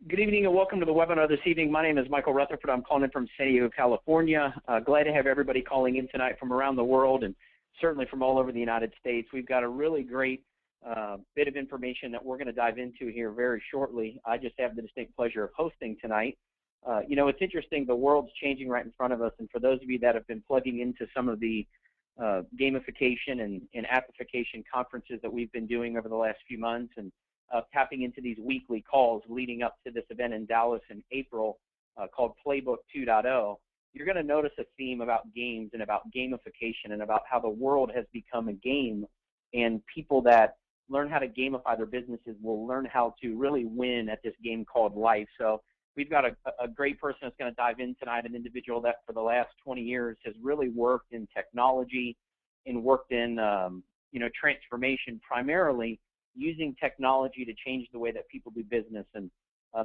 Good evening and welcome to the webinar this evening. My name is Michael Rutherford. I'm calling in from San Diego, California. Glad to have everybody calling in tonight from around the world and certainly from all over the United States. We've got a really great bit of information that we're going to dive into here very shortly. I just have the distinct pleasure of hosting tonight. You know, it's interesting, the world's changing right in front of us, and for those of you that have been plugging into some of the gamification and appification conferences that we've been doing over the last few months and tapping into these weekly calls leading up to this event in Dallas in April called Playbook 2.0, you're going to notice a theme about games and about gamification and about how the world has become a game, and people that learn how to gamify their businesses will learn how to really win at this game called life. So we've got a great person that's going to dive in tonight, an individual that for the last 20 years has really worked in technology and worked in you know, transformation, primarily using technology to change the way that people do business. And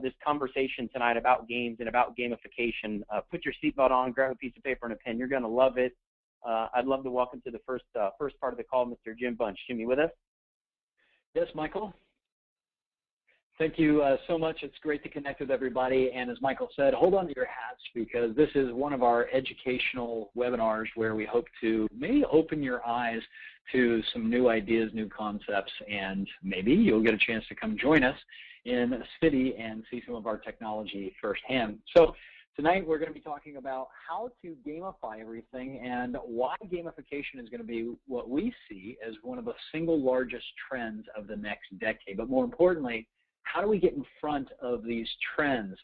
this conversation tonight about games and about gamification, put your seatbelt on, grab a piece of paper and a pen. You're going to love it. I'd love to welcome to the first part of the call, Mr. Jim Bunch. Jim, you with us? Yes, Michael. Thank you so much. It's great to connect with everybody. And as Michael said, hold on to your hats, because this is one of our educational webinars where we hope to maybe open your eyes to some new ideas, new concepts, and maybe you'll get a chance to come join us in a city and see some of our technology firsthand. So tonight we're going to be talking about how to gamify everything and why gamification is going to be what we see as one of the single largest trends of the next decade. But more importantly, how do we get in front of these trends?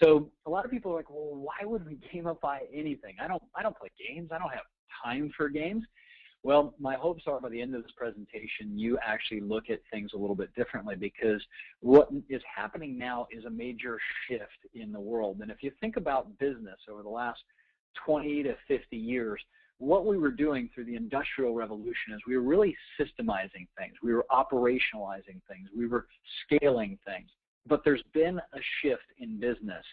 So a lot of people are like, well, why would we gamify anything? I don't play games. I don't have time for games. Well, my hopes are by the end of this presentation, you actually look at things a little bit differently, because what is happening now is a major shift in the world. And if you think about business over the last 20 to 50 years, what we were doing through the Industrial Revolution is we were really systemizing things. We were operationalizing things. We were scaling things. But there's been a shift in business.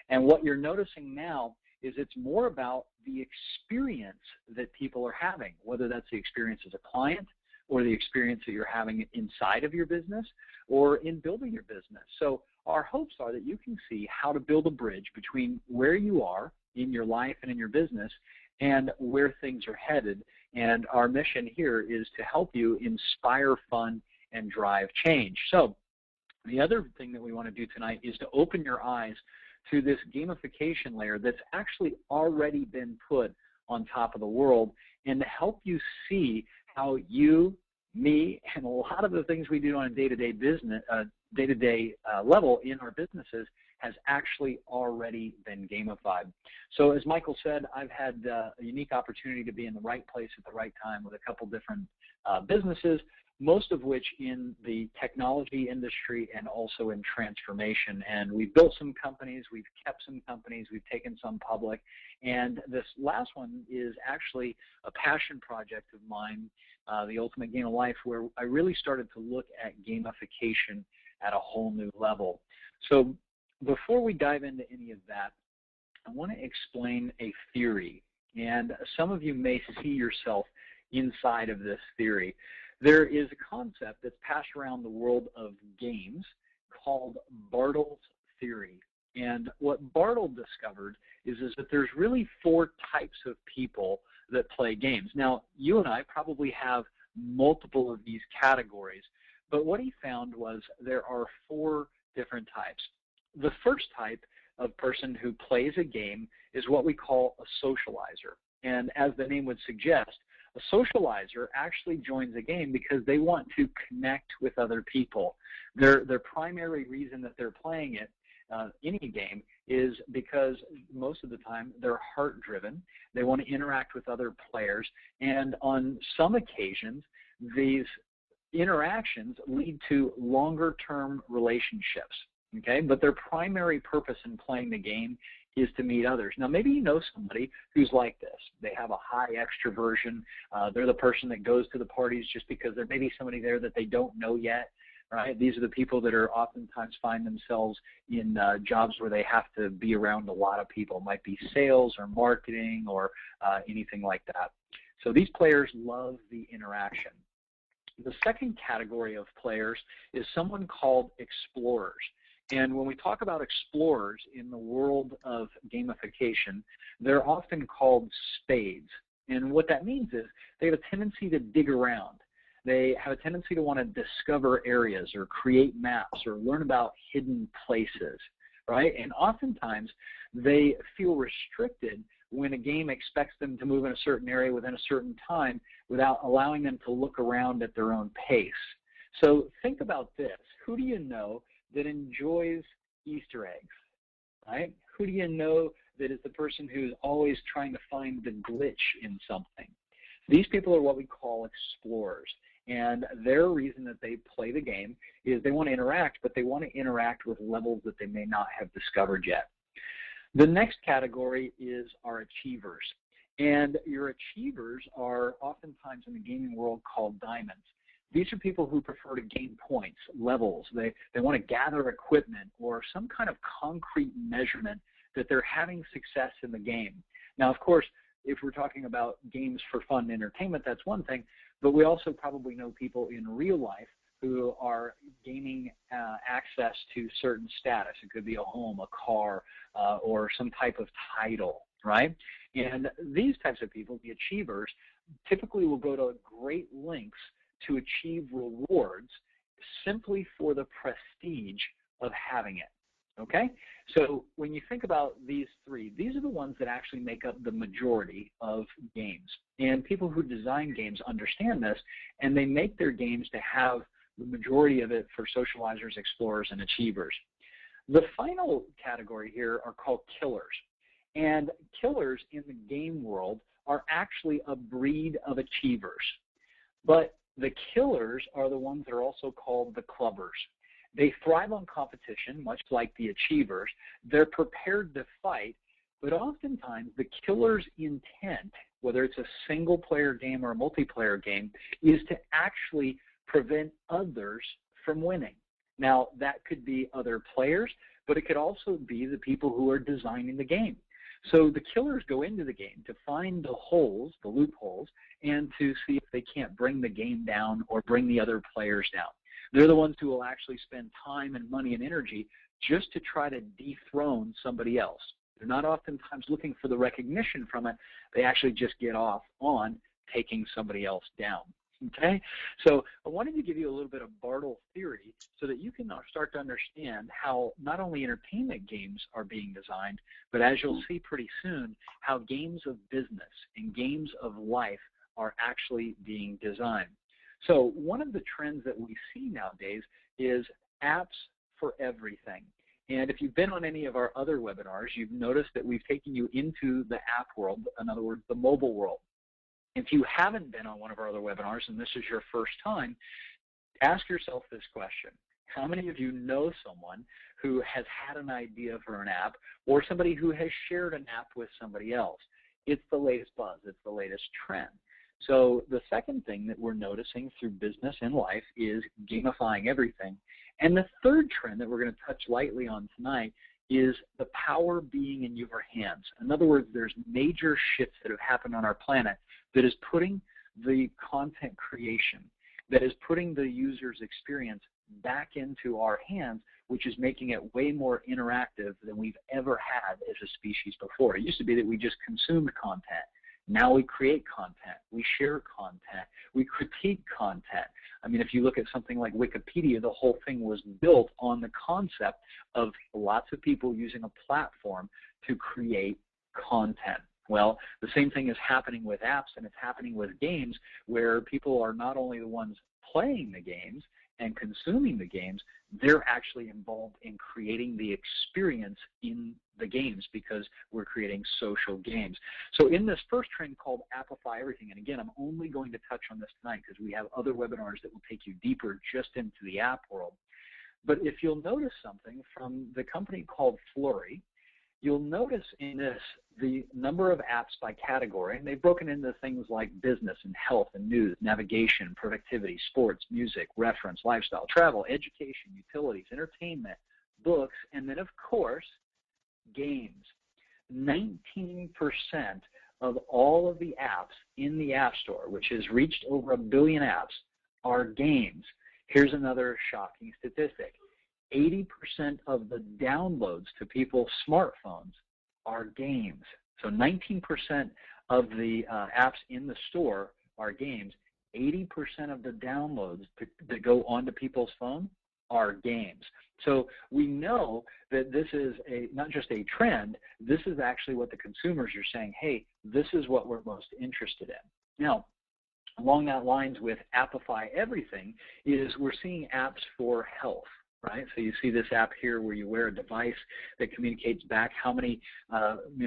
And what you're noticing now is it's more about the experience that people are having, whether that's the experience as a client or the experience that you're having inside of your business or in building your business. So our hopes are that you can see how to build a bridge between where you are in your life and in your business and where things are headed. And our mission here is to help you inspire fun and drive change. So the other thing that we want to do tonight is to open your eyes to this gamification layer that's actually already been put on top of the world, and to help you see how you, me, and a lot of the things we do on a day-to-day business, level in our businesses has actually already been gamified. So as Michael said, I've had a unique opportunity to be in the right place at the right time with a couple different businesses, most of which in the technology industry and also in transformation. And we've built some companies, we've kept some companies, we've taken some public, and this last one is actually a passion project of mine, the Ultimate Game of Life, where I really started to look at gamification at a whole new level. So before we dive into any of that, I want to explain a theory, and some of you may see yourself inside of this theory. There is a concept that's passed around the world of games called Bartle's theory. And what Bartle discovered is that there's really 4 types of people that play games. Now, you and I probably have multiple of these categories, but what he found was there are 4 different types. The first type of person who plays a game is what we call a socializer. And as the name would suggest, a socializer actually joins a game because they want to connect with other people. Their primary reason that they're playing it, any game, is because most of the time they're heart-driven. They want to interact with other players, and on some occasions, these interactions lead to longer-term relationships. Okay, but their primary purpose in playing the game is to meet others. Now, maybe you know somebody who's like this. They have a high extroversion. They're the person that goes to the parties just because there may be somebody there that they don't know yet, right? These are the people that are oftentimes find themselves in jobs where they have to be around a lot of people. It might be sales or marketing or anything like that. So these players love the interaction. The second category of players is someone called explorers. And when we talk about explorers in the world of gamification, they're often called spades. And what that means is they have a tendency to dig around. They have a tendency to want to discover areas or create maps or learn about hidden places, right? And oftentimes they feel restricted when a game expects them to move in a certain area within a certain time without allowing them to look around at their own pace. So think about this. Who do you know that enjoys Easter eggs, right? Who do you know that is the person who's always trying to find the glitch in something? These people are what we call explorers. And their reason that they play the game is they want to interact, but they want to interact with levels that they may not have discovered yet. The next category is our achievers. And your achievers are oftentimes in the gaming world called diamonds. These are people who prefer to gain points, levels. They want to gather equipment or some kind of concrete measurement that they're having success in the game. Now, of course, if we're talking about games for fun and entertainment, that's one thing, but we also probably know people in real life who are gaining access to certain status. It could be a home, a car, or some type of title, right? And these types of people, the achievers, typically will go to great lengths to achieve rewards simply for the prestige of having it, okay? So when you think about these three, these are the ones that actually make up the majority of games. And people who design games understand this, and they make their games to have the majority of it for socializers, explorers, and achievers. The final category here are called killers. And killers in the game world are actually a breed of achievers. But the killers are the ones that are also called the clubbers. They thrive on competition, much like the achievers. They're prepared to fight, but oftentimes the killer's intent, whether it's a single-player game or a multiplayer game, is to actually prevent others from winning. Now, that could be other players, but it could also be the people who are designing the game. So the killers go into the game to find the holes, the loopholes, and to see if they can't bring the game down or bring the other players down. They're the ones who will actually spend time and money and energy just to try to dethrone somebody else. They're not oftentimes looking for the recognition from it. They actually just get off on taking somebody else down. Okay, so I wanted to give you a little bit of Bartle theory so that you can start to understand how not only entertainment games are being designed, but as you'll see pretty soon, how games of business and games of life are actually being designed. So one of the trends that we see nowadays is apps for everything. And if you've been on any of our other webinars, you've noticed that we've taken you into the app world, in other words, the mobile world. If you haven't been on one of our other webinars and this is your first time, ask yourself this question. How many of you know someone who has had an idea for an app or somebody who has shared an app with somebody else? It's the latest buzz. It's the latest trend. So the second thing that we're noticing through business and life is gamifying everything. And the third trend that we're going to touch lightly on tonight is the power being in your hands. In other words, there's major shifts that have happened on our planet that is putting the content creation, that is putting the user's experience back into our hands, which is making it way more interactive than we've ever had as a species before. It used to be that we just consumed content. Now we create content, we share content, we critique content. I mean, if you look at something like Wikipedia, the whole thing was built on the concept of lots of people using a platform to create content. Well, the same thing is happening with apps, and it's happening with games, where people are not only the ones playing the games and consuming the games, they're actually involved in creating the experience in the games because we're creating social games. So in this first trend called Appify Everything, and again, I'm only going to touch on this tonight because we have other webinars that will take you deeper just into the app world. But if you'll notice something from the company called Flurry, you'll notice in this the number of apps by category, and they've broken into things like business and health and news, navigation, productivity, sports, music, reference, lifestyle, travel, education, utilities, entertainment, books, and then, of course, games. 19% of all of the apps in the App Store, which has reached over 1 billion apps, are games. Here's another shocking statistic. 80% of the downloads to people's smartphones are games. So 19% of the apps in the store are games. 80% of the downloads that go onto people's phone are games. So we know that this is not just a trend, this is actually what the consumers are saying, hey, this is what we're most interested in. Now, along that lines with Appify Everything is we're seeing apps for health, right? So you see this app here where you wear a device that communicates back how many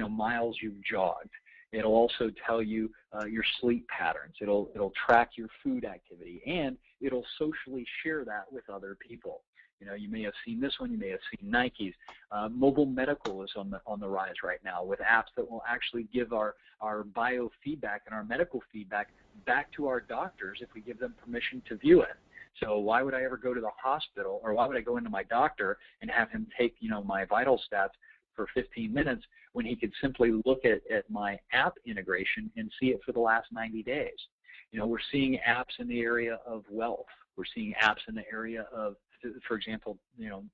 miles you've jogged. It'll also tell you your sleep patterns. It'll track your food activity, and it'll socially share that with other people. You know, you may have seen this one. You may have seen Nike's. Mobile medical is on the rise right now with apps that will actually give our biofeedback and our medical feedback back to our doctors if we give them permission to view it. So why would I ever go to the hospital, or why would I go into my doctor and have him take, my vital stats for 15 minutes when he could simply look at my app integration and see it for the last 90 days? We're seeing apps in the area of wealth. We're seeing apps in the area of, for example,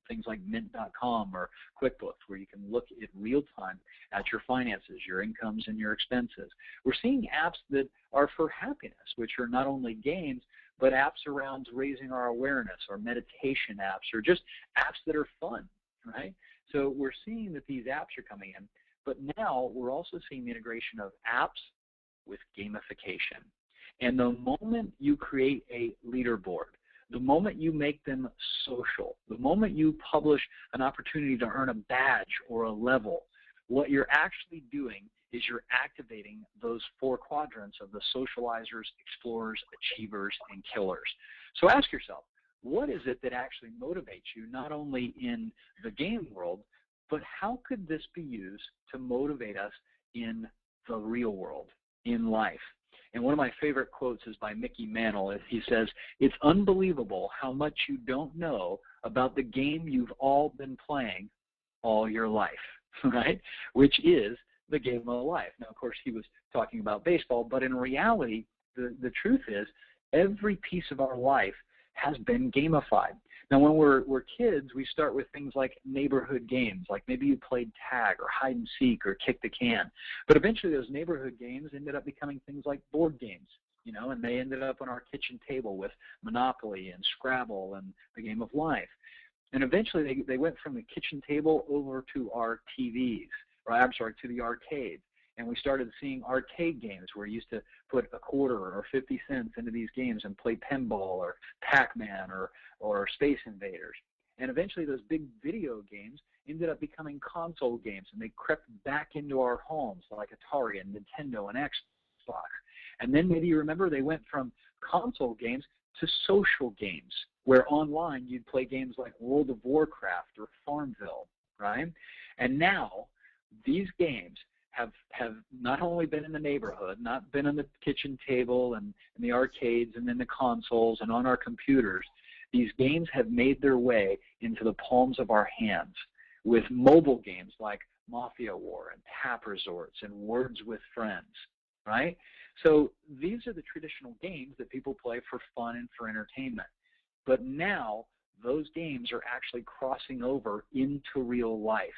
things like mint.com or QuickBooks, where you can look at real time at your finances, your incomes and your expenses. We're seeing apps that are for happiness, which are not only games, but apps around raising our awareness, or meditation apps, or just apps that are fun, right? So we're seeing that these apps are coming in, but now we're also seeing the integration of apps with gamification. And the moment you create a leaderboard, the moment you make them social, the moment you publish an opportunity to earn a badge or a level, what you're actually doing is you're activating those 4 quadrants of the socializers, explorers, achievers, and killers. So ask yourself, what is it that actually motivates you, not only in the game world, but how could this be used to motivate us in the real world, in life? And one of my favorite quotes is by Mickey Mantle. He says, "It's unbelievable how much you don't know about the game you've all been playing all your life," right? Which is the game of life. Now, of course, he was talking about baseball, but in reality, the truth is every piece of our life has been gamified. Now, when we're kids, we start with things like neighborhood games, like maybe you played tag or hide and seek or kick the can. But eventually those neighborhood games ended up becoming things like board games, and they ended up on our kitchen table with Monopoly and Scrabble and the game of life. And eventually they went from the kitchen table over to our TVs, to the arcades. And we started seeing arcade games where you used to put a quarter or 50 cents into these games and play pinball or Pac-Man or Space Invaders. And eventually those big video games ended up becoming console games, and they crept back into our homes like Atari and Nintendo and Xbox. And then maybe you remember they went from console games to social games, where online you'd play games like World of Warcraft or Farmville, right? And now these games have not only been in the neighborhood, not been on the kitchen table and in the arcades and in the consoles and on our computers. These games have made their way into the palms of our hands with mobile games like Mafia War and Tap Resorts and Words with Friends, right? So these are the traditional games that people play for fun and for entertainment. But now those games are actually crossing over into real life.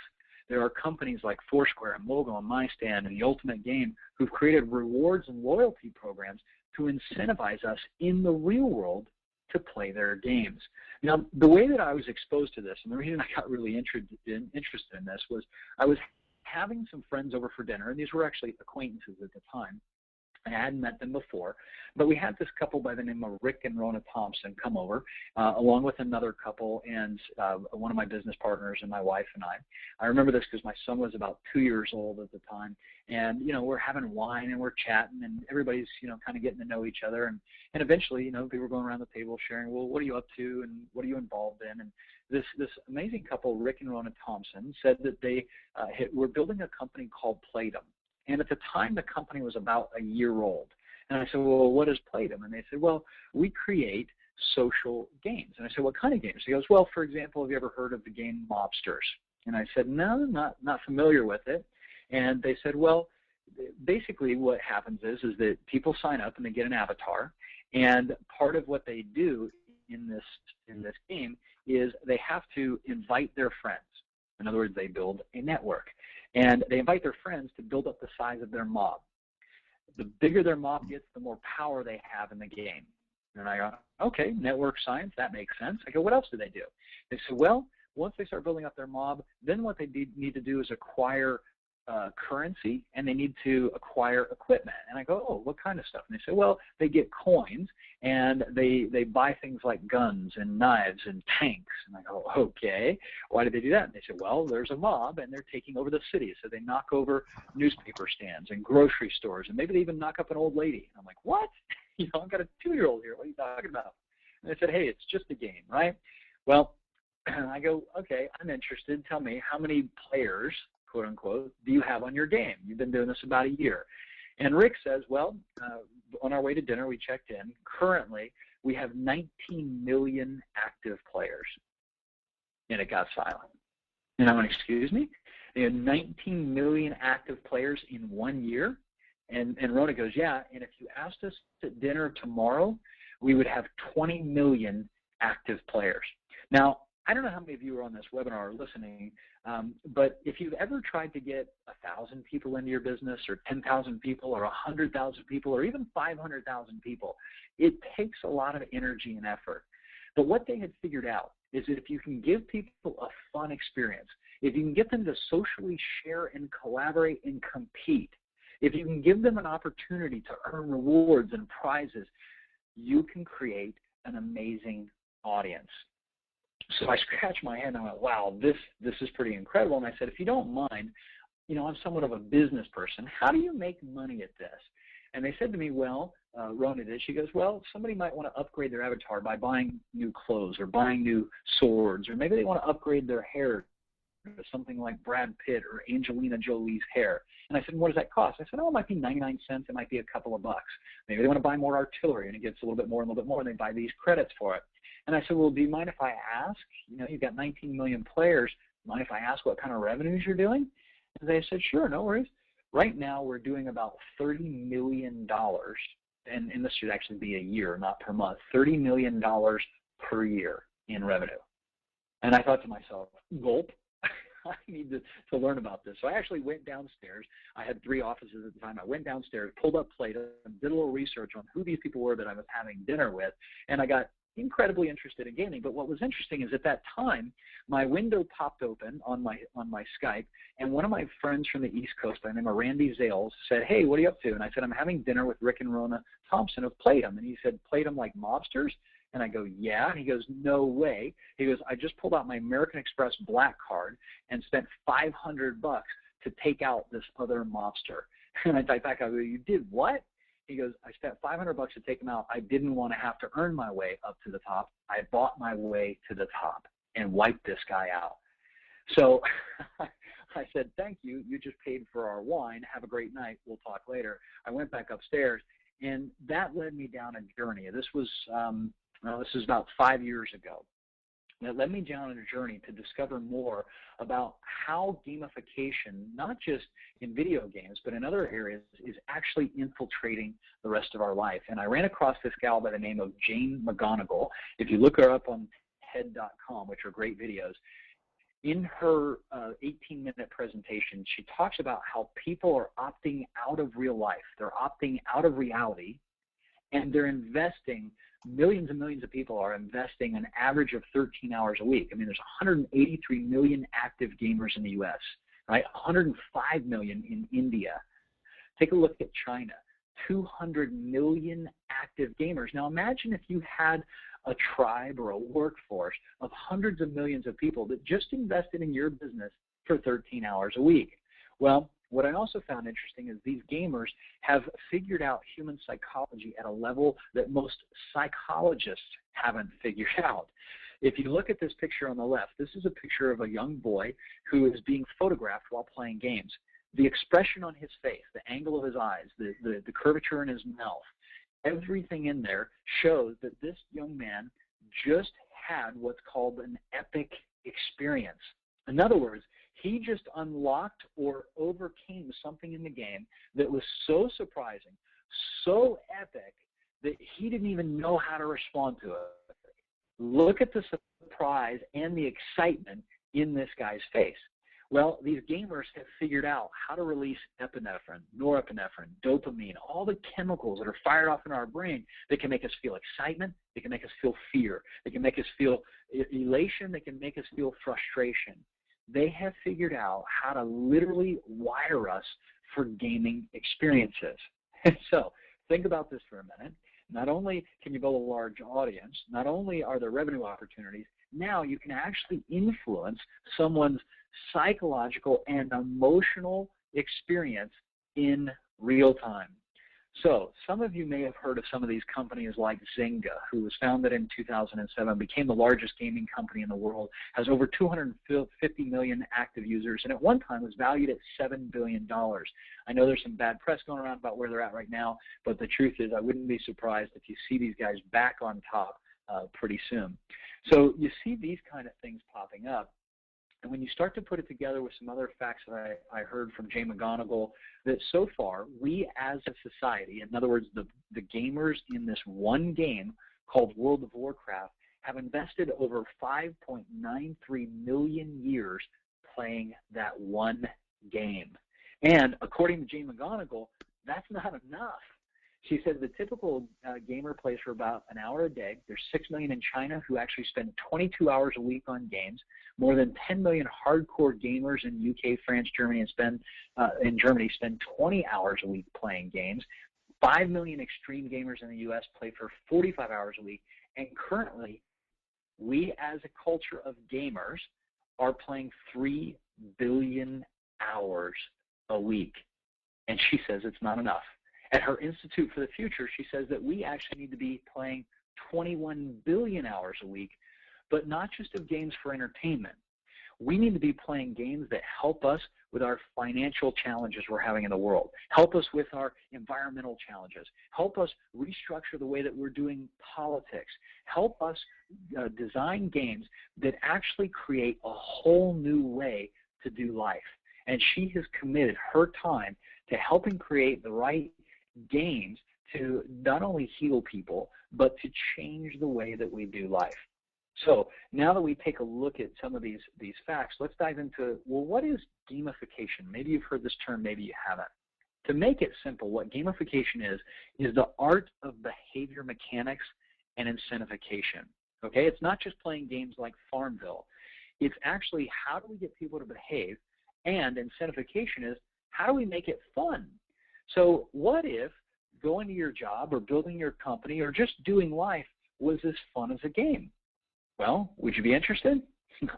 There are companies like Foursquare and Mogo and MyStand and The Ultimate Game who've created rewards and loyalty programs to incentivize us in the real world to play their games. Now, the way that I was exposed to this, and the reason I got really interested in this, was I was having some friends over for dinner, and these were actually acquaintances at the time. I hadn't met them before, but we had this couple by the name of Rick and Rona Thompson come over, along with another couple and one of my business partners and my wife and I. I remember this because my son was about 2 years old at the time, and we're having wine and we're chatting, and everybody's kind of getting to know each other, and eventually people were going around the table sharing, well, what are you up to and what are you involved in? And this amazing couple, Rick and Rona Thompson, said that they were building a company called Playbook. And at the time, the company was about a year old. And I said, well, what is Playbook? And they said, well, we create social games. And I said, what kind of games? He goes, well, for example, have you ever heard of the game Mobsters? And I said, no, not familiar with it. And they said, well, basically what happens is that people sign up and they get an avatar. And part of what they do in this game is they have to invite their friends. In other words, they build a network. And they invite their friends to build up the size of their mob. The bigger their mob gets, the more power they have in the game. And I go, okay, network science, that makes sense. I go, what else do they do? They said, well, once they start building up their mob, then what they need to do is acquire currency, and they need to acquire equipment. And I go, oh, what kind of stuff? And they say, well, they get coins, and they buy things like guns and knives and tanks. And I go, okay, why do they do that? And they say, well, there's a mob, and they're taking over the city. So they knock over newspaper stands and grocery stores, and maybe they even knock up an old lady. And I'm like, what? I've got a 2-year-old here. What are you talking about? And they said, hey, it's just a game, right? Well, I go, okay, I'm interested. Tell me, how many players, quote unquote, do you have on your game? You've been doing this about a year. And Rick says, well, on our way to dinner, we checked in. Currently, we have 19 million active players. And it got silent. And I went, excuse me? They had 19 million active players in 1 year? And Rona goes, yeah, and if you asked us at dinner tomorrow, we would have 20 million active players. Now, I don't know how many of you are on this webinar or listening, but if you've ever tried to get 1,000 people into your business, or 10,000 people, or 100,000 people, or even 500,000 people, it takes a lot of energy and effort. But what they had figured out is that if you can give people a fun experience, if you can get them to socially share and collaborate and compete, if you can give them an opportunity to earn rewards and prizes, you can create an amazing audience. So I scratched my head and I went, wow, this is pretty incredible. And I said, if you don't mind, I'm somewhat of a business person. How do you make money at this? And they said to me, well, Rona did. She goes, well, somebody might want to upgrade their avatar by buying new clothes or buying new swords, or maybe they want to upgrade their hair to something like Brad Pitt or Angelina Jolie's hair. And I said, what does that cost? I said, oh, it might be 99 cents. It might be a couple of bucks. Maybe they want to buy more artillery, and it gets a little bit more and a little bit more, and they buy these credits for it. And I said, well, do you mind if I ask? You've got 19 million players. Mind if I ask what kind of revenues you're doing? And they said, sure, no worries. Right now, we're doing about $30 million, and this should actually be a year, not per month, $30 million per year in revenue. And I thought to myself, gulp. I need to learn about this. So I actually went downstairs. I had 3 offices at the time. I went downstairs, pulled up Plato, did a little research on who these people were that I was having dinner with, and I got incredibly interested in gaming. But what was interesting is at that time, my window popped open on my Skype, and one of my friends from the East Coast by the name of Randy Zales said, hey, what are you up to? And I said, I'm having dinner with Rick and Rona Thompson of Playbook. And he said, Playbook like mobsters? And I go, yeah. And he goes, no way. He goes, I just pulled out my American Express black card and spent $500 to take out this other mobster. And I type back, I go, you did what? He goes, I spent $500 to take him out. I didn't want to have to earn my way up to the top. I bought my way to the top and wiped this guy out. So I said, thank you. You just paid for our wine. Have a great night. We'll talk later. I went back upstairs, and that led me down a journey. This was this is about 5 years ago. That led me down on a journey to discover more about how gamification, not just in video games, but in other areas, is actually infiltrating the rest of our life. And I ran across this gal by the name of Jane McGonigal. If you look her up on head.com, which are great videos, in her 18-minute presentation, she talks about how people are opting out of real life. They're opting out of reality, and they're investing. Millions and millions of people are investing an average of 13 hours a week. I mean, there's 183 million active gamers in the U.S., right? 105 million in India. Take a look at China, 200 million active gamers. Now imagine if you had a tribe or a workforce of hundreds of millions of people that just invested in your business for 13 hours a week. Well, what I also found interesting is these gamers have figured out human psychology at a level that most psychologists haven't figured out. If you look at this picture on the left, this is a picture of a young boy who is being photographed while playing games. The expression on his face, the angle of his eyes, the curvature in his mouth, everything in there shows that this young man just had what's called an epic experience. In other words, he just unlocked or overcame something in the game that was so surprising, so epic, that he didn't even know how to respond to it. Look at the surprise and the excitement in this guy's face. Well, these gamers have figured out how to release epinephrine, norepinephrine, dopamine, all the chemicals that are fired off in our brain that can make us feel excitement, they can make us feel fear, they can make us feel elation, they can make us feel frustration. They have figured out how to literally wire us for gaming experiences. So think about this for a minute. Not only can you build a large audience, not only are there revenue opportunities, now you can actually influence someone's psychological and emotional experience in real time. So some of you may have heard of some of these companies like Zynga, who was founded in 2007, became the largest gaming company in the world, has over 250 million active users, and at one time was valued at $7 billion. I know there's some bad press going around about where they're at right now, but the truth is I wouldn't be surprised if you see these guys back on top pretty soon. So you see these kind of things popping up. And when you start to put it together with some other facts that I heard from Jay McGonigal, that so far we as a society, in other words, the gamers in this one game called World of Warcraft, have invested over 5.93 million years playing that one game. And according to Jay McGonigal, that's not enough. She said the typical gamer plays for about an hour a day. There's 6 million in China who actually spend 22 hours a week on games. More than 10 million hardcore gamers in UK, France, Germany, and spend 20 hours a week playing games. 5 million extreme gamers in the US play for 45 hours a week. And currently, we as a culture of gamers are playing 3 billion hours a week. And she says it's not enough. At her Institute for the Future, she says that we actually need to be playing 21 billion hours a week, but not just of games for entertainment. We need to be playing games that help us with our financial challenges we're having in the world, help us with our environmental challenges, help us restructure the way that we're doing politics, help us design games that actually create a whole new way to do life. And she has committed her time to helping create the right games to not only heal people, but to change the way that we do life. So now that we take a look at some of these facts, let's dive into, well, what is gamification? Maybe you've heard this term, maybe you haven't. To make it simple, what gamification is the art of behavior mechanics and incentivization. Okay, it's not just playing games like Farmville. It's actually how do we get people to behave, and incentivization is how do we make it fun? So what if going to your job or building your company or just doing life was as fun as a game? Well, would you be interested?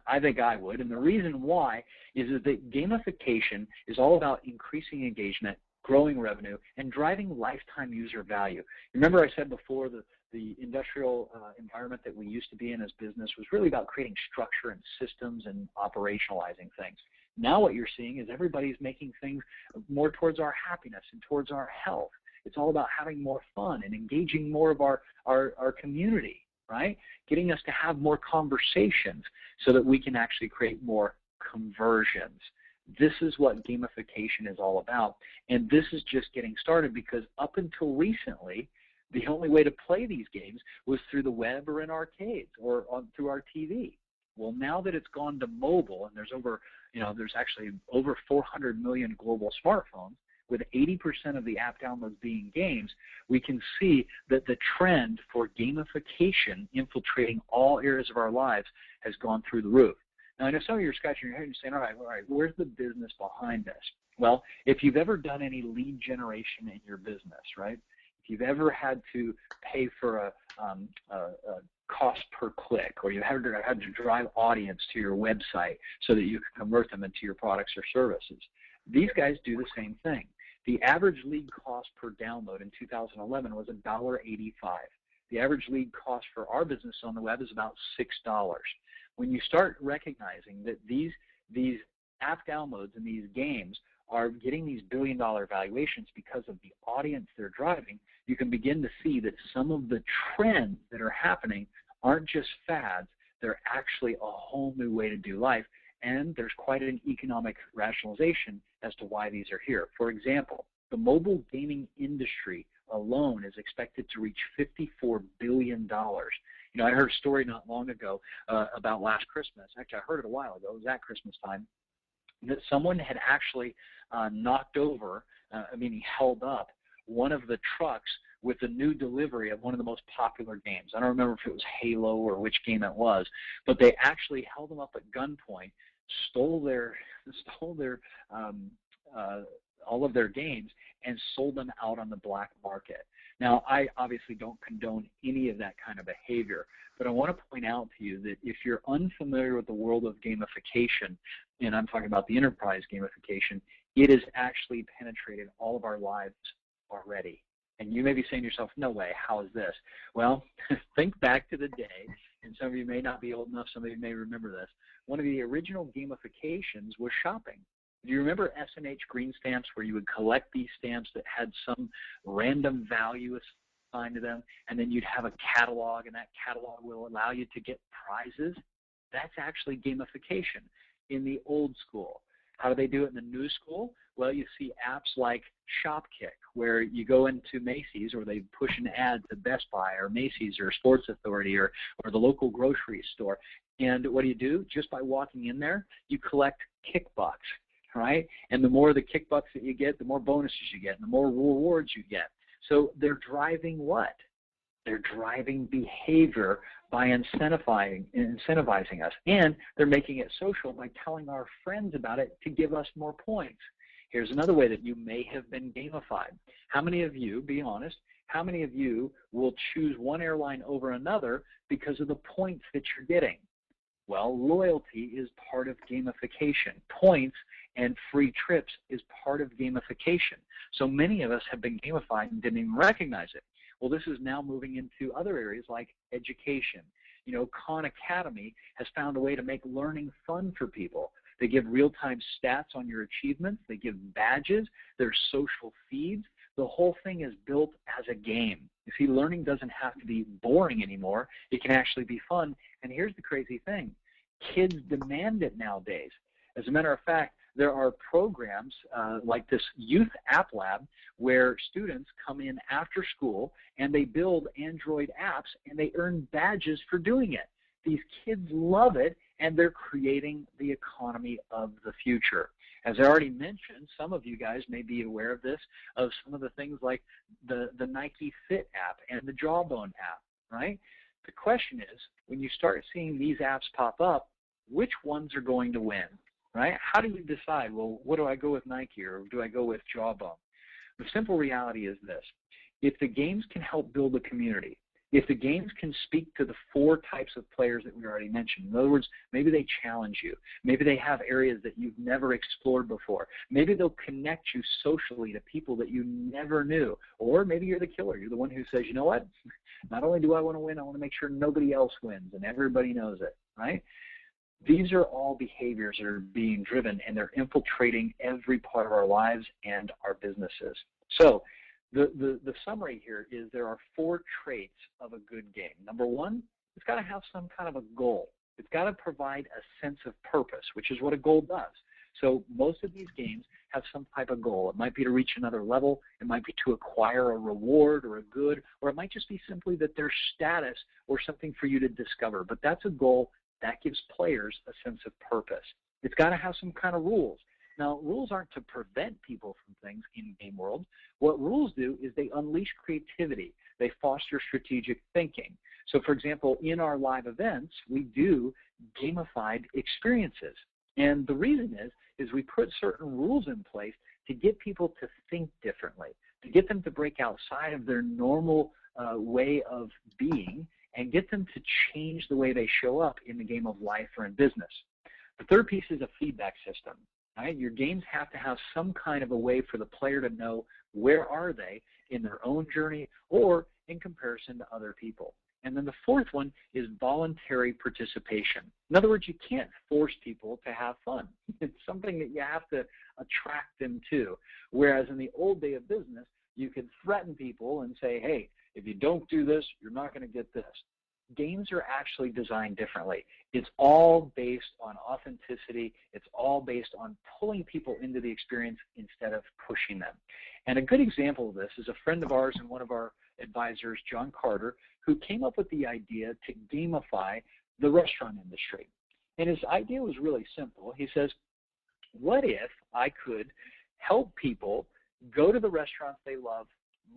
I think I would. And the reason why is that gamification is all about increasing engagement, growing revenue, and driving lifetime user value. Remember I said before that the industrial environment that we used to be in as business was really about creating structure and systems and operationalizing things. Now what you're seeing is everybody's making things more towards our happiness and towards our health. It's all about having more fun and engaging more of our community, right? Getting us to have more conversations so that we can actually create more conversions. This is what gamification is all about. And this is just getting started because up until recently, the only way to play these games was through the web or in arcades or through our TV. Well, now that it's gone to mobile and there's actually over 400 million global smartphones, with 80% of the app downloads being games, we can see that the trend for gamification infiltrating all areas of our lives has gone through the roof. Now, I know some of you are scratching your head and saying, all right, where's the business behind this? Well, if you've ever done any lead generation in your business, right? If you've ever had to pay for a cost per click, or you had to drive audience to your website so that you can convert them into your products or services, these guys do the same thing. The average lead cost per download in 2011 was $1.85. The average lead cost for our business on the web is about $6. When you start recognizing that these app downloads and these games are getting these billion-dollar valuations because of the audience they're driving, you can begin to see that some of the trends that are happening aren't just fads, they're actually a whole new way to do life, and there's quite an economic rationalization as to why these are here. For example, the mobile gaming industry alone is expected to reach $54 billion You know, I heard a story not long ago about last Christmas. Actually, I heard it a while ago. It was at Christmas time, that someone had actually knocked over, meaning held up, one of the trucks with the new delivery of one of the most popular games. I don't remember if it was Halo or which game it was, but they actually held them up at gunpoint, stole all of their games, and sold them out on the black market. Now, I obviously don't condone any of that kind of behavior, but I want to point out to you that if you're unfamiliar with the world of gamification, and I'm talking about the enterprise gamification, it has actually penetrated all of our lives already. And you may be saying to yourself, no way, how is this? Well, think back to the day, and some of you may not be old enough, some of you may remember this. One of the original gamifications was shopping. Do you remember S&H green stamps, where you would collect these stamps that had some random value assigned to them, and then you'd have a catalog, and that catalog will allow you to get prizes? That's actually gamification in the old school. How do they do it in the new school? Well, you see apps like Shopkick, where you go into Macy's, or they push an ad to Best Buy or Macy's or Sports Authority or the local grocery store. And what do? Just by walking in there, you collect kickbucks, right? And the more the kickbucks that you get, the more bonuses you get, and the more rewards you get. So they're driving what? They're driving behavior by incentivizing us, and they're making it social by telling our friends about it to give us more points. Here's another way that you may have been gamified. How many of you, be honest, how many of you will choose one airline over another because of the points that you're getting? Well, loyalty is part of gamification. Points and free trips is part of gamification. So many of us have been gamified and didn't even recognize it. Well, this is now moving into other areas like education. You know, Khan Academy has found a way to make learning fun for people. They give real-time stats on your achievements. They give badges. There's social feeds. The whole thing is built as a game. You see, learning doesn't have to be boring anymore. It can actually be fun. And here's the crazy thing. Kids demand it nowadays. As a matter of fact, there are programs like this Youth App Lab where students come in after school and they build Android apps and they earn badges for doing it. These kids love it, and they're creating the economy of the future. As I already mentioned, some of you guys may be aware of this, of some of the things like the Nike Fit app and the Jawbone app, right? The question is, when you start seeing these apps pop up, which ones are going to win? Right? How do you decide, well, what do I go with, Nike or do I go with Jawbone? The simple reality is this. If the games can help build a community, if the games can speak to the 4 types of players that we already mentioned, in other words, maybe they challenge you, maybe they have areas that you've never explored before, maybe they'll connect you socially to people that you never knew, or maybe you're the killer, you're the one who says, you know what, not only do I want to win, I want to make sure nobody else wins and everybody knows it, right? These are all behaviors that are being driven, and they're infiltrating every part of our lives and our businesses. So the summary here is there are 4 traits of a good game. Number 1, it's got to have some kind of a goal. It's got to provide a sense of purpose, which is what a goal does. So most of these games have some type of goal. It might be to reach another level. It might be to acquire a reward or a good, or it might just be simply that there's status or something for you to discover. But that's a goal. That gives players a sense of purpose. It's got to have some kind of rules. Now, rules aren't to prevent people from things in game world. What rules do is they unleash creativity. They foster strategic thinking. So, for example, in our live events, we do gamified experiences. And the reason is we put certain rules in place to get people to think differently, to get them to break outside of their normal way of being and get them to change the way they show up in the game of life or in business. The third piece is a feedback system. Right? Your games have to have some kind of a way for the player to know where are they in their own journey or in comparison to other people. And then the fourth one is voluntary participation. In other words, you can't force people to have fun. It's something that you have to attract them to. Whereas in the old day of business, you could threaten people and say, hey, if you don't do this, you're not going to get this. Games are actually designed differently. It's all based on authenticity. It's all based on pulling people into the experience instead of pushing them. And a good example of this is a friend of ours in one of our advisors, John Carter, who came up with the idea to gamify the restaurant industry. And his idea was really simple. He says, what if I could help people go to the restaurants they love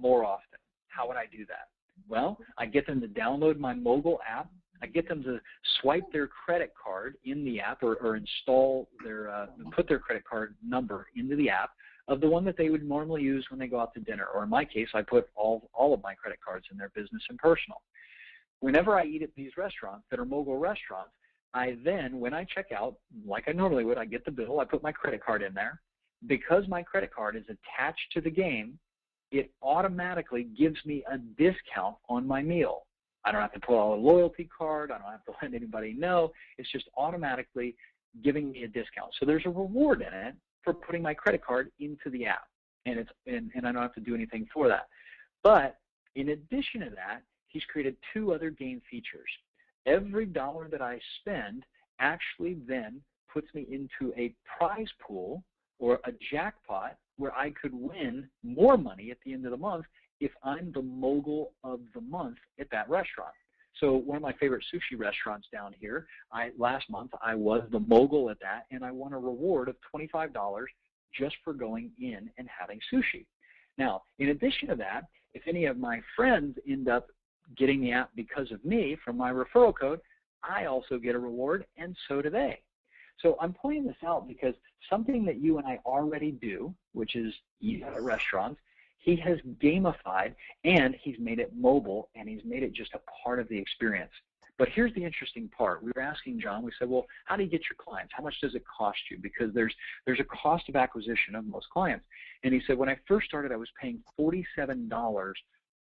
more often? How would I do that? Well, I get them to download my mobile app. I get them to swipe their credit card in the app or install their, put their credit card number into the app of the one that they would normally use when they go out to dinner. Or in my case, I put all of my credit cards in their business and personal. Whenever I eat at these restaurants that are mobile restaurants, I then, when I check out, like I normally would, I get the bill, I put my credit card in there. Because my credit card is attached to the game, it automatically gives me a discount on my meal. I don't have to pull out a loyalty card. I don't have to let anybody know. It's just automatically giving me a discount. So there's a reward in it for putting my credit card into the app, and I don't have to do anything for that. But in addition to that, he's created two other game features. Every dollar that I spend actually then puts me into a prize pool or a jackpot where I could win more money at the end of the month if I'm the mogul of the month at that restaurant. So one of my favorite sushi restaurants down here, last month I was the mogul at that, and I won a reward of $25 just for going in and having sushi. Now, in addition to that, if any of my friends end up getting the app because of me from my referral code, I also get a reward, and so do they. So I'm pointing this out because something that you and I already do, which is eat at restaurants, he has gamified, and he's made it mobile, and he's made it just a part of the experience. But here's the interesting part. We were asking John, we said, well, how do you get your clients? How much does it cost you? Because there's a cost of acquisition of most clients. And he said, when I first started, I was paying $47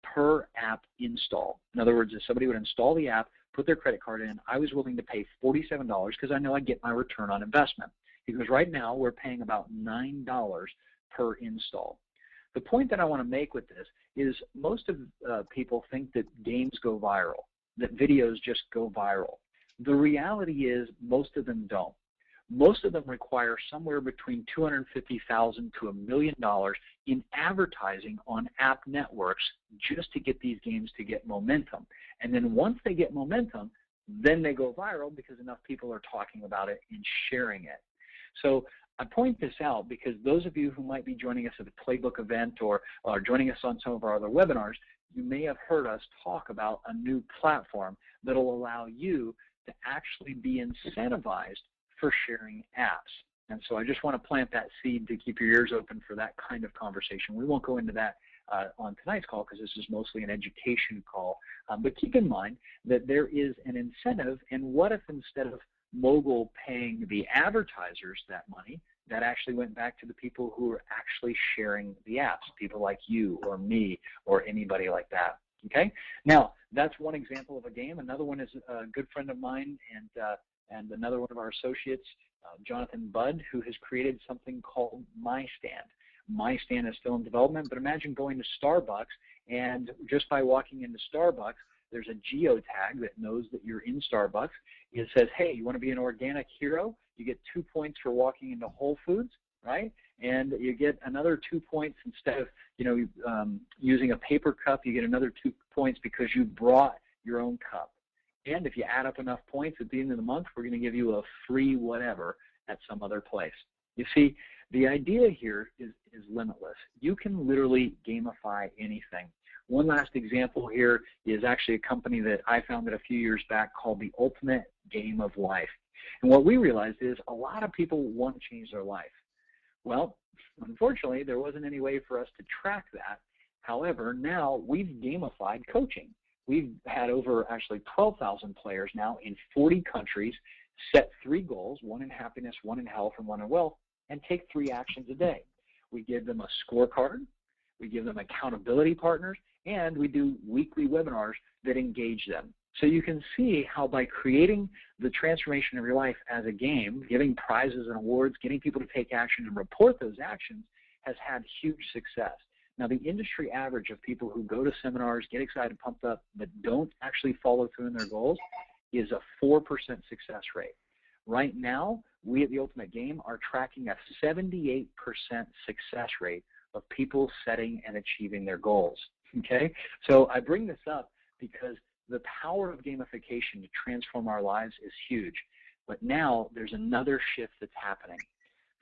per app install. In other words, if somebody would install the app, put their credit card in, I was willing to pay $47 because I know I get my return on investment. He goes, right now we're paying about $9 per install. The point that I want to make with this is most of people think that games go viral, that videos just go viral. The reality is most of them don't. Most of them require somewhere between $250,000 to $1 million in advertising on app networks just to get these games to get momentum. And then once they get momentum, then they go viral because enough people are talking about it and sharing it. So I point this out because those of you who might be joining us at the Playbook event or joining us on some of our other webinars, you may have heard us talk about a new platform that will allow you to actually be incentivized for sharing apps. And so I just want to plant that seed to keep your ears open for that kind of conversation. We won't go into that on tonight's call because this is mostly an education call. But keep in mind that there is an incentive, and what if instead of mogul paying the advertisers that money, that actually went back to the people who are actually sharing the apps, people like you or me or anybody like that. Okay? Now, that's one example of a game. Another one is a good friend of mine and another one of our associates, Jonathan Budd, who has created something called My Stand. My Stand is still in development, but imagine going to Starbucks, and just by walking into Starbucks, there's a geotag that knows that you're in Starbucks. It says, hey, you want to be an organic hero? You get 2 points for walking into Whole Foods, right? And you get another 2 points instead of, using a paper cup, you get another 2 points because you brought your own cup. And if you add up enough points at the end of the month, we're going to give you a free whatever at some other place. You see, the idea here is limitless. You can literally gamify anything. One last example here is actually a company that I founded a few years back called the Ultimate Game of Life. And what we realized is a lot of people want to change their life. Well, unfortunately, there wasn't any way for us to track that. However, now we've gamified coaching. We've had over actually 12,000 players now in 40 countries, set 3 goals, one in happiness, one in health, and one in wealth, and take 3 actions a day. We give them a scorecard, we give them accountability partners, and we do weekly webinars that engage them. So you can see how by creating the transformation of your life as a game, giving prizes and awards, getting people to take action and report those actions has had huge success. Now, the industry average of people who go to seminars, get excited, pumped up, but don't actually follow through in their goals is a 4% success rate. Right now, we at the Ultimate Game are tracking a 78% success rate of people setting and achieving their goals. Okay? So I bring this up because the power of gamification to transform our lives is huge. But now there's another shift that's happening.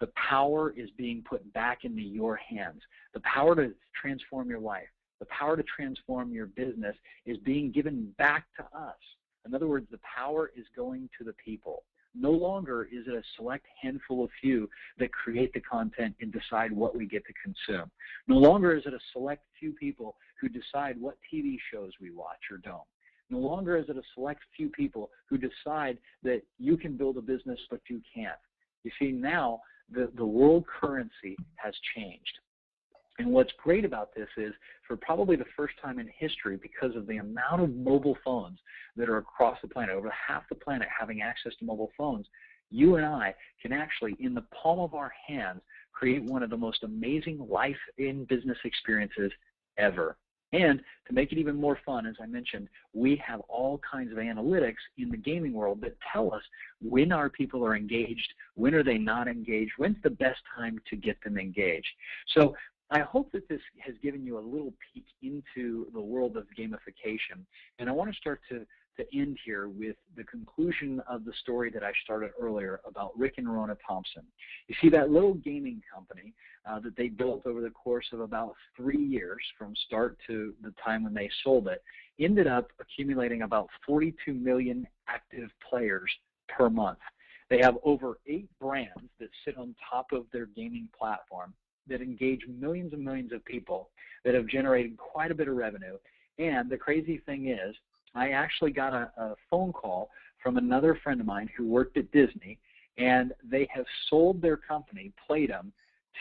The power is being put back into your hands. The power to transform your life, the power to transform your business is being given back to us. In other words, the power is going to the people. No longer is it a select handful of few that create the content and decide what we get to consume. No longer is it a select few people who decide what TV shows we watch or don't. No longer is it a select few people who decide that you can build a business but you can't. You see, now the world currency has changed. And what's great about this is, for probably the first time in history, because of the amount of mobile phones that are across the planet, over half the planet having access to mobile phones, you and I can actually, in the palm of our hands, create one of the most amazing life in business experiences ever. And to make it even more fun, as I mentioned, we have all kinds of analytics in the gaming world that tell us when our people are engaged, when are they not engaged, when's the best time to get them engaged. So I hope that this has given you a little peek into the world of gamification. And I want to start to end here with the conclusion of the story that I started earlier about Rick and Rona Thompson. You see, that little gaming company that they built over the course of about 3 years, from start to the time when they sold it, ended up accumulating about 42 million active players per month. They have over 8 brands that sit on top of their gaming platform that engage millions and millions of people, that have generated quite a bit of revenue. And the crazy thing is, I actually got a phone call from another friend of mine who worked at Disney, and they have sold their company, Playbook,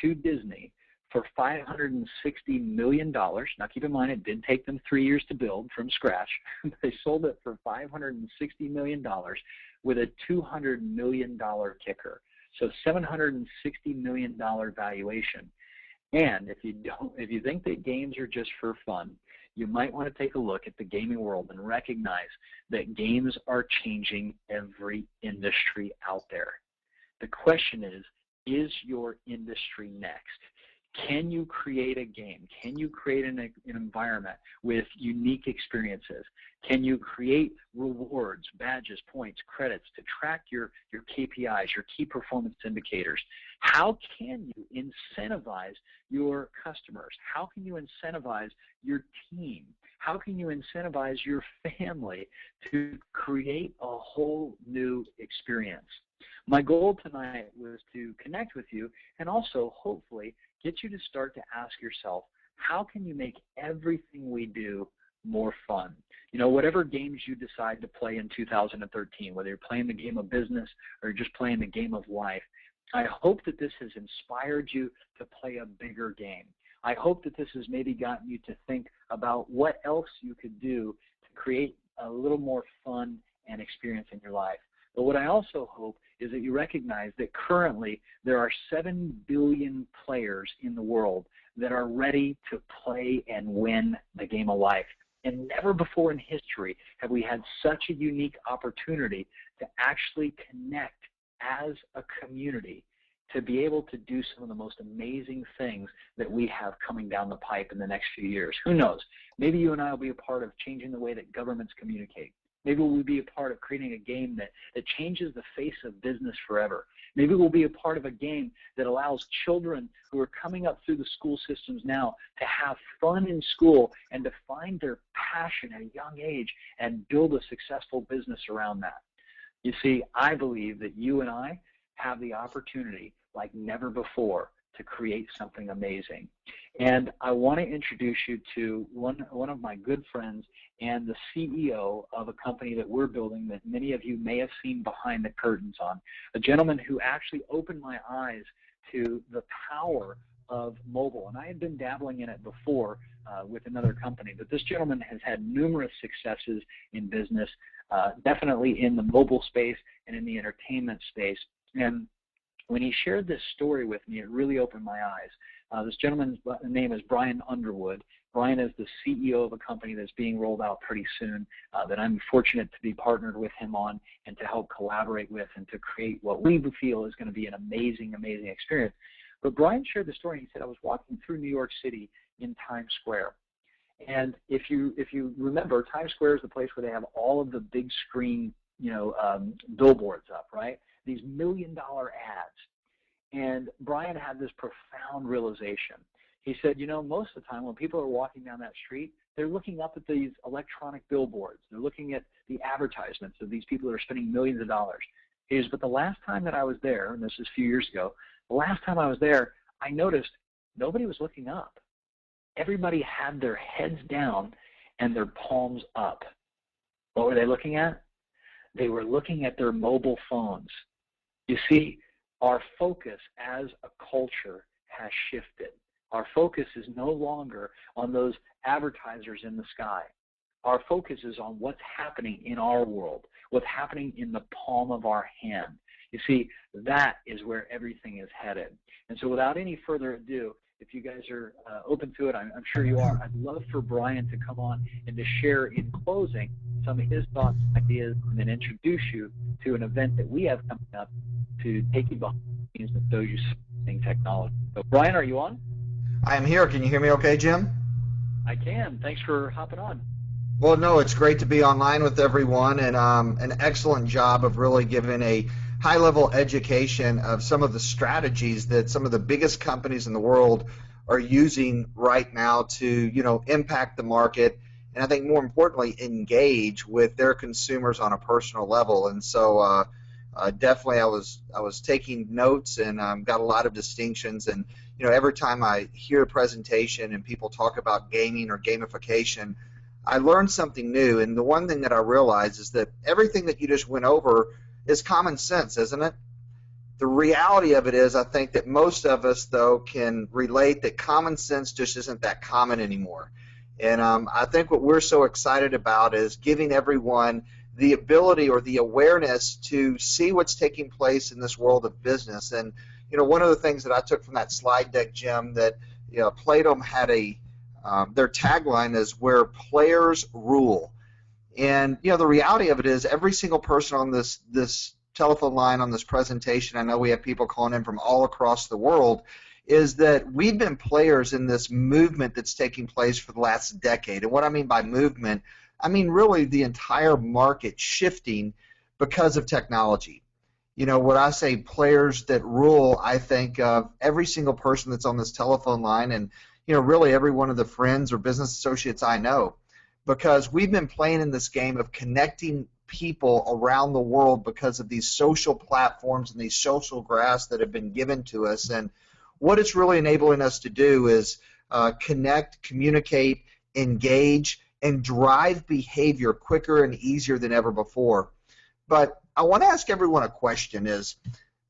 to Disney for $560 million. Now, keep in mind, it did take them 3 years to build from scratch. They sold it for $560 million with a $200 million kicker. So $760 million valuation. And if you think that games are just for fun, you might want to take a look at the gaming world and recognize that games are changing every industry out there. The question is your industry next? Can you create a game? Can you create an environment with unique experiences? Can you create rewards, badges, points, credits to track your KPIs, your key performance indicators? How can you incentivize your customers? How can you incentivize your team? How can you incentivize your family to create a whole new experience? My goal tonight was to connect with you and also, hopefully, get you to start to ask yourself, how can you make everything we do more fun? You know, whatever games you decide to play in 2013, whether you're playing the game of business or just playing the game of life, I hope that this has inspired you to play a bigger game. I hope that this has maybe gotten you to think about what else you could do to create a little more fun and experience in your life. But what I also hope is that you recognize that currently there are 7 billion players in the world that are ready to play and win the game of life. And never before in history have we had such a unique opportunity to actually connect as a community to be able to do some of the most amazing things that we have coming down the pipe in the next few years. Who knows? Maybe you and I will be a part of changing the way that governments communicate. Maybe we'll be a part of creating a game that changes the face of business forever. Maybe we'll be a part of a game that allows children who are coming up through the school systems now to have fun in school and to find their passion at a young age and build a successful business around that. You see, I believe that you and I have the opportunity like never before to create something amazing. And I want to introduce you to one of my good friends and the CEO of a company that we're building that many of you may have seen behind the curtains on, a gentleman who actually opened my eyes to the power of mobile. And I had been dabbling in it before with another company, but this gentleman has had numerous successes in business, definitely in the mobile space and in the entertainment space. And when he shared this story with me, it really opened my eyes. This gentleman's name is Brian Underwood. Brian is the CEO of a company that's being rolled out pretty soon that I'm fortunate to be partnered with him on and to help collaborate with and to create what we feel is going to be an amazing, amazing experience. But Brian shared the story. He said, I was walking through New York City in Times Square, And if you remember, Times Square is the place where they have all of the big screen, billboards up, right? These $1 million ads. And Brian had this profound realization. He said, most of the time when people are walking down that street, they're looking up at these electronic billboards. They're looking at the advertisements of these people that are spending millions of dollars. He says, but the last time that I was there, and this is a few years ago, the last time I was there, I noticed nobody was looking up. Everybody had their heads down and their palms up. What were they looking at? They were looking at their mobile phones. You see, our focus as a culture has shifted. Our focus is no longer on those advertisers in the sky. Our focus is on what's happening in our world, what's happening in the palm of our hand. You see, that is where everything is headed. And so without any further ado, if you guys are open to it, I'm sure you are, I'd love for Brian to come on and to share in closing some of his thoughts and ideas, and then introduce you to an event that we have coming up to take you behind the scenes and show you some technology. So Brian, are you on? I am here. Can you hear me okay, Jim? I can. Thanks for hopping on. Well, no, it's great to be online with everyone, and an excellent job of really giving a high-level education of some of the strategies that some of the biggest companies in the world are using right now to, impact the market, and I think more importantly, engage with their consumers on a personal level. And so definitely I was taking notes and got a lot of distinctions. And every time I hear a presentation and people talk about gaming or gamification, I learned something new. And the one thing that I realized is that everything that you just went over is common sense, isn't it? The reality of it is, I think that most of us, though, can relate that common sense just isn't that common anymore. And I think what we're so excited about is giving everyone the ability or the awareness to see what's taking place in this world of business. And one of the things that I took from that slide deck, Jim, that Playbook had their tagline is "Where players rule." And the reality of it is, every single person on this telephone line on this presentation, I know we have people calling in from all across the world, is that we've been players in this movement that's taking place for the last decade. And what I mean by movement, I mean really the entire market shifting because of technology. When I say players that rule, I think of every single person that's on this telephone line, and really every one of the friends or business associates I know, because we've been playing in this game of connecting people around the world because of these social platforms and these social graphs that have been given to us. And what it's really enabling us to do is connect, communicate, engage, and drive behavior quicker and easier than ever before. But I want to ask everyone a question.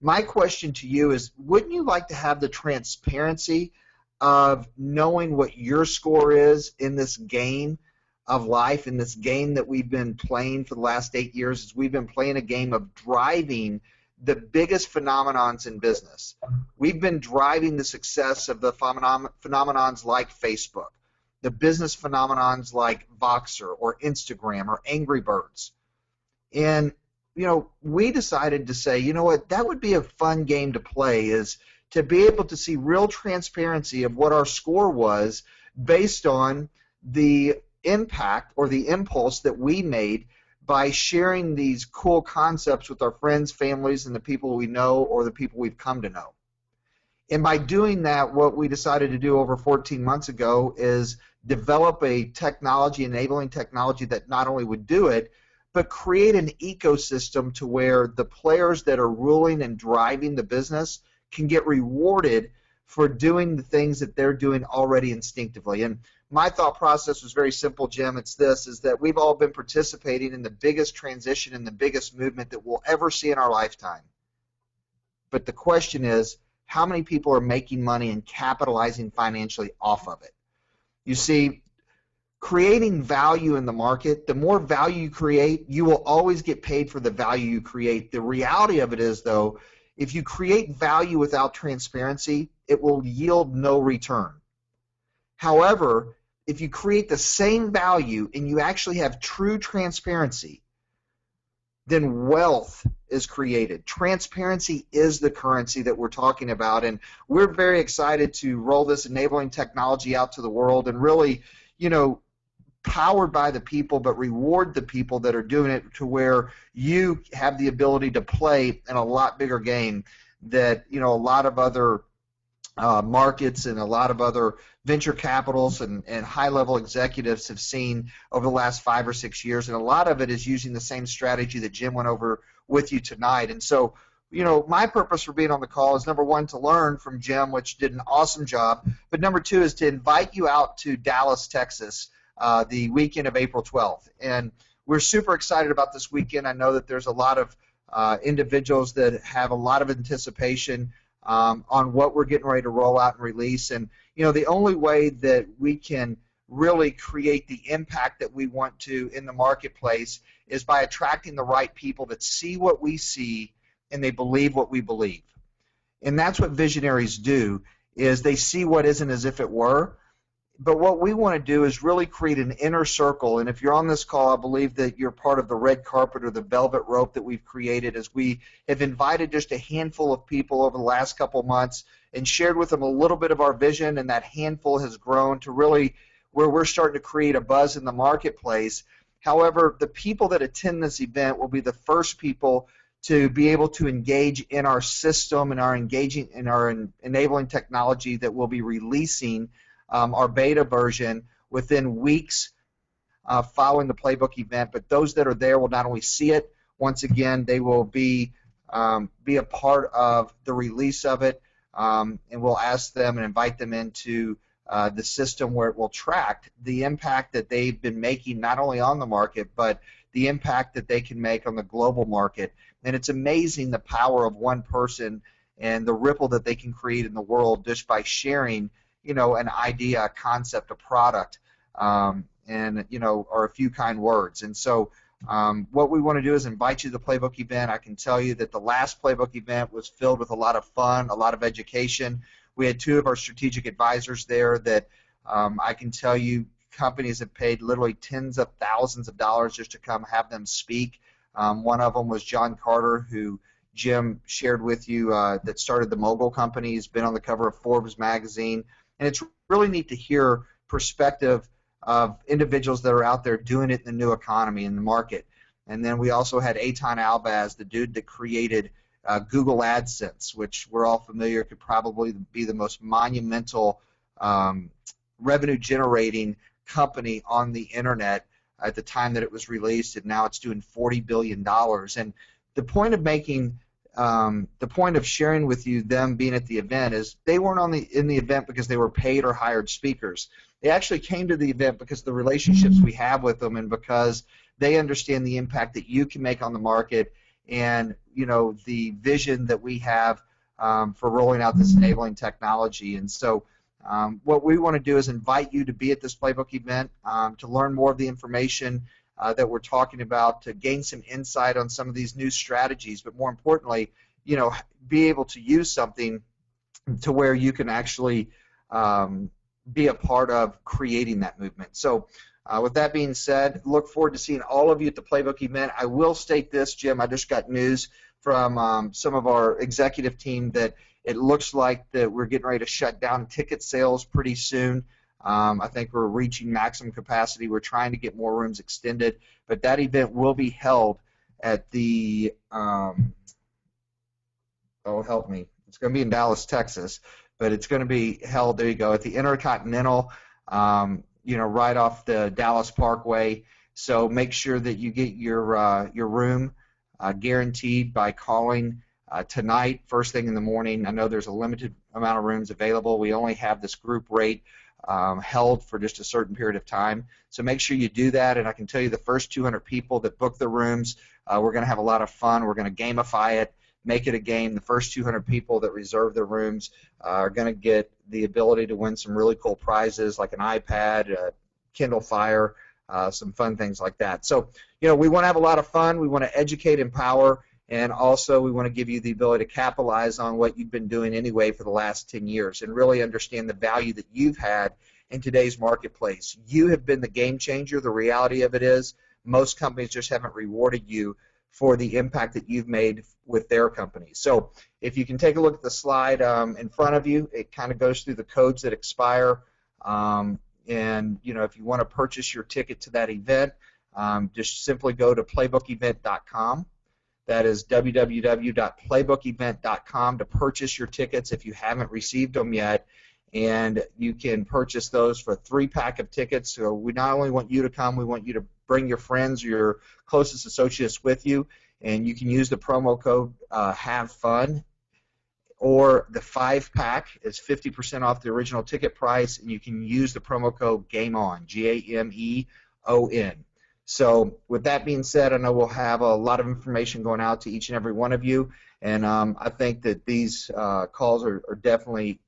My question to you is, wouldn't you like to have the transparency of knowing what your score is in this game of life, in this game that we've been playing for the last 8 years? Is we've been playing a game of driving the biggest phenomenons in business. We've been driving the success of the phenomenons like Facebook, the business phenomenons like Voxer or Instagram or Angry Birds. And, we decided to say, what, that would be a fun game to play, is to be able to see real transparency of what our score was based on the impact or the impulse that we made by sharing these cool concepts with our friends, families, and the people we know or the people we've come to know. And by doing that, what we decided to do over 14 months ago is develop a technology, enabling technology that not only would do it, but create an ecosystem to where the players that are ruling and driving the business can get rewarded for doing the things that they're doing already instinctively. And my thought process was very simple, Jim. It's this, is that we've all been participating in the biggest transition and the biggest movement that we'll ever see in our lifetime. But the question is, how many people are making money and capitalizing financially off of it? You see, creating value in the market, the more value you create, you will always get paid for the value you create. The reality of it is, though, if you create value without transparency, it will yield no return. However, if you create the same value and you actually have true transparency, then wealth is created. Transparency is the currency that we're talking about, and we're very excited to roll this enabling technology out to the world and really, you know, powered by the people, but reward the people that are doing it to where you have the ability to play in a lot bigger game that, you know, a lot of other markets and a lot of other venture capitals and high-level executives have seen over the last 5 or 6 years, and a lot of it is using the same strategy that Jim went over with you tonight. And so, you know, my purpose for being on the call is, number one, to learn from Jim, which did an awesome job, but number two is to invite you out to Dallas, Texas, the weekend of April 12th. And we're super excited about this weekend. I know that there's a lot of individuals that have a lot of anticipation on what we're getting ready to roll out and release. And, you know, the only way that we can really create the impact that we want to in the marketplace is by attracting the right people that see what we see and they believe what we believe. And that's what visionaries do, is they see what isn't as if it were. But what we want to do is really create an inner circle. And if you're on this call, I believe that you're part of the red carpet or the velvet rope that we've created, as we have invited just a handful of people over the last couple of months and shared with them a little bit of our vision, and that handful has grown to really where we're starting to create a buzz in the marketplace. However, the people that attend this event will be the first people to be able to engage in our system and our engaging in our enabling technology that we'll be releasing our beta version within weeks following the Playbook event. But those that are there will not only see it, once again, they will be a part of the release of it, and we'll ask them and invite them into the system where it will track the impact that they've been making not only on the market, but the impact that they can make on the global market. And it's amazing the power of one person and the ripple that they can create in the world just by sharing, you know, an idea, a concept, a product, and, you know, or a few kind words. And so what we want to do is invite you to the Playbook event. I can tell you that the last Playbook event was filled with a lot of fun, a lot of education. We had 2 of our strategic advisors there that I can tell you companies have paid literally tens of thousands of dollars just to come have them speak. One of them was John Carter, who Jim shared with you, that started the Mogul Company. He's been on the cover of Forbes magazine. And it's really neat to hear perspective of individuals that are out there doing it in the new economy, in the market. And then we also had Eitan Albaz, the dude that created Google AdSense, which we're all familiar, could probably be the most monumental revenue-generating company on the internet at the time that it was released, and now it's doing $40 billion. And the point of making the point of sharing with you them being at the event is they weren't in the event because they were paid or hired speakers. They actually came to the event because of the relationships we have with them, and because they understand the impact that you can make on the market, and, you know, the vision that we have for rolling out this enabling technology. And so what we want to do is invite you to be at this Playbook event, to learn more of the information that we're talking about, to gain some insight on some of these new strategies, but more importantly, you know, be able to use something to where you can actually be a part of creating that movement. So with that being said, look forward to seeing all of you at the Playbook event. I will state this, Jim, I just got news from some of our executive team that it looks like that we're getting ready to shut down ticket sales pretty soon. I think we're reaching maximum capacity. We're trying to get more rooms extended, but that event will be held at the, oh, help me, it's going to be in Dallas, Texas, but it's going to be held, there you go, at the Intercontinental, you know, right off the Dallas Parkway. So make sure that you get your room guaranteed by calling tonight, first thing in the morning. I know there's a limited amount of rooms available. We only have this group rate held for just a certain period of time. So make sure you do that, and I can tell you the first 200 people that book the rooms, we're going to have a lot of fun. We're going to gamify it, make it a game. The first 200 people that reserve their rooms are going to get the ability to win some really cool prizes like an iPad, a Kindle Fire, some fun things like that. So, you know, we want to have a lot of fun. We want to educate, empower, and also we want to give you the ability to capitalize on what you've been doing anyway for the last 10 years and really understand the value that you've had in today's marketplace. You have been the game changer. The reality of it is most companies just haven't rewarded you for the impact that you've made with their companies. So if you can take a look at the slide in front of you, it kind of goes through the codes that expire. And if you want to purchase your ticket to that event, just simply go to playbookevent.com. That is www.playbookevent.com to purchase your tickets if you haven't received them yet. And you can purchase those for a 3-pack of tickets. So we not only want you to come, we want you to bring your friends or your closest associates with you. And you can use the promo code Have Fun. Or the 5-pack is 50% off the original ticket price, and you can use the promo code GAMEON, GAMEON. So with that being said, I know we'll have a lot of information going out to each and every one of you, and I think that these calls are definitely,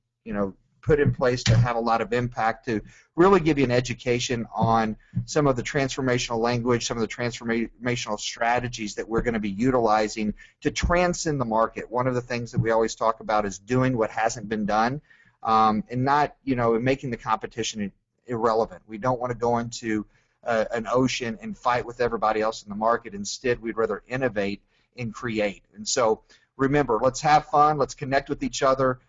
put in place to have a lot of impact to really give you an education on some of the transformational language, some of the transformational strategies that we're going to be utilizing to transcend the market. One of the things that we always talk about is doing what hasn't been done, and not, making the competition irrelevant. We don't want to go into an ocean and fight with everybody else in the market. Instead, we'd rather innovate and create. And so remember, let's have fun, let's connect with each other,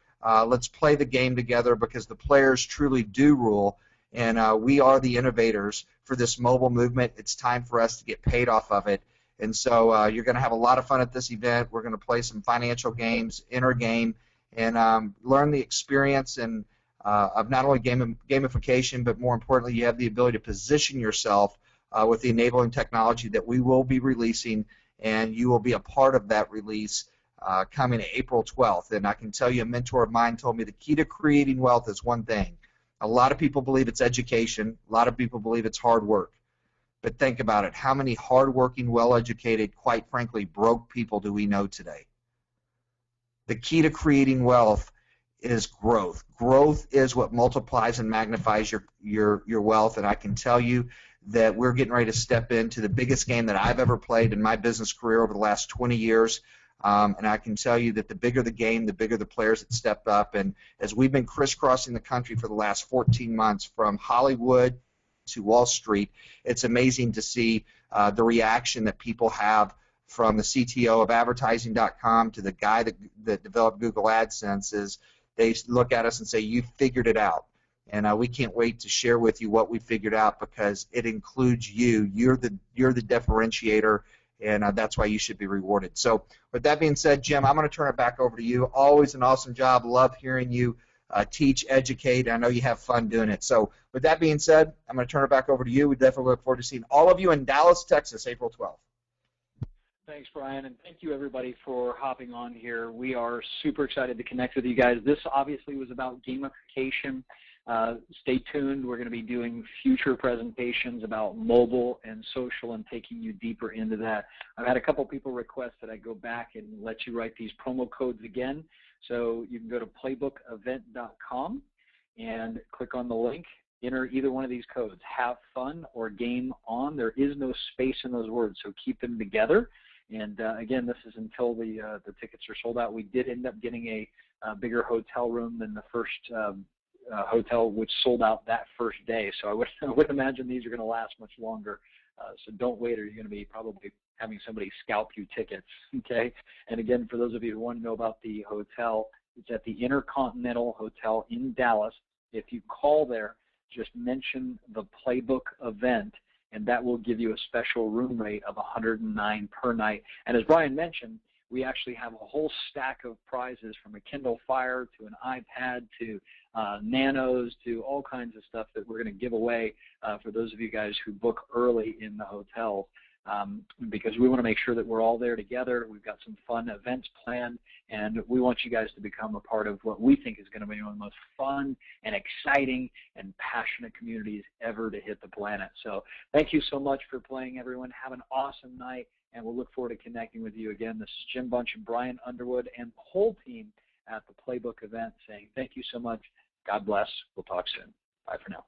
let's play the game together, because the players truly do rule, and we are the innovators for this mobile movement. It's time for us to get paid off of it. And so you're going to have a lot of fun at this event. We're going to play some financial games, inter-game, and learn the experience and of not only gamification, but more importantly, you have the ability to position yourself with the enabling technology that we will be releasing, and you will be a part of that release coming April 12th. And I can tell you, a mentor of mine told me the key to creating wealth is one thing. A lot of people believe it's education. A lot of people believe it's hard work. But think about it. How many hardworking, well-educated, quite frankly, broke people do we know today? The key to creating wealth is growth. Growth is what multiplies and magnifies your wealth, and I can tell you that we're getting ready to step into the biggest game that I've ever played in my business career over the last 20 years. And I can tell you that the bigger the game, the bigger the players that step up. And as we've been crisscrossing the country for the last 14 months, from Hollywood to Wall Street, it's amazing to see the reaction that people have, from the CTO of advertising.com to the guy that developed Google AdSense. Is they look at us and say, "You figured it out." And we can't wait to share with you what we figured out, because it includes you. You're the differentiator, and that's why you should be rewarded. So with that being said, Jim, I'm going to turn it back over to you. Always an awesome job. Love hearing you teach, educate. I know you have fun doing it. So with that being said, I'm going to turn it back over to you. We definitely look forward to seeing all of you in Dallas, Texas, April 12th. Thanks, Brian, and thank you, everybody, for hopping on here. We are super excited to connect with you guys. This obviously was about gamification. Stay tuned. We're going to be doing future presentations about mobile and social and taking you deeper into that. I've had a couple people request that I go back and let you write these promo codes again. So you can go to playbookevent.com and click on the link. Enter either one of these codes, Have Fun or Game On. There is no space in those words, so keep them together. And again, this is until the tickets are sold out. We did end up getting a bigger hotel room than the first hotel, which sold out that first day. So I would imagine these are going to last much longer. So don't wait, or you're going to be probably having somebody scalp you tickets. Okay. And again, for those of you who want to know about the hotel, it's at the Intercontinental Hotel in Dallas. If you call there, just mention the Playbook event, and that will give you a special room rate of $109 per night. And as Brian mentioned, we actually have a whole stack of prizes, from a Kindle Fire to an iPad to nanos to all kinds of stuff that we're going to give away for those of you guys who book early in the hotel, because we want to make sure that we're all there together. We've got some fun events planned, and we want you guys to become a part of what we think is going to be one of the most fun and exciting and passionate communities ever to hit the planet. So thank you so much for playing, everyone. Have an awesome night, and we'll look forward to connecting with you again. This is Jim Bunch and Brian Underwood and the whole team at the Playbook event saying thank you so much. God bless. We'll talk soon. Bye for now.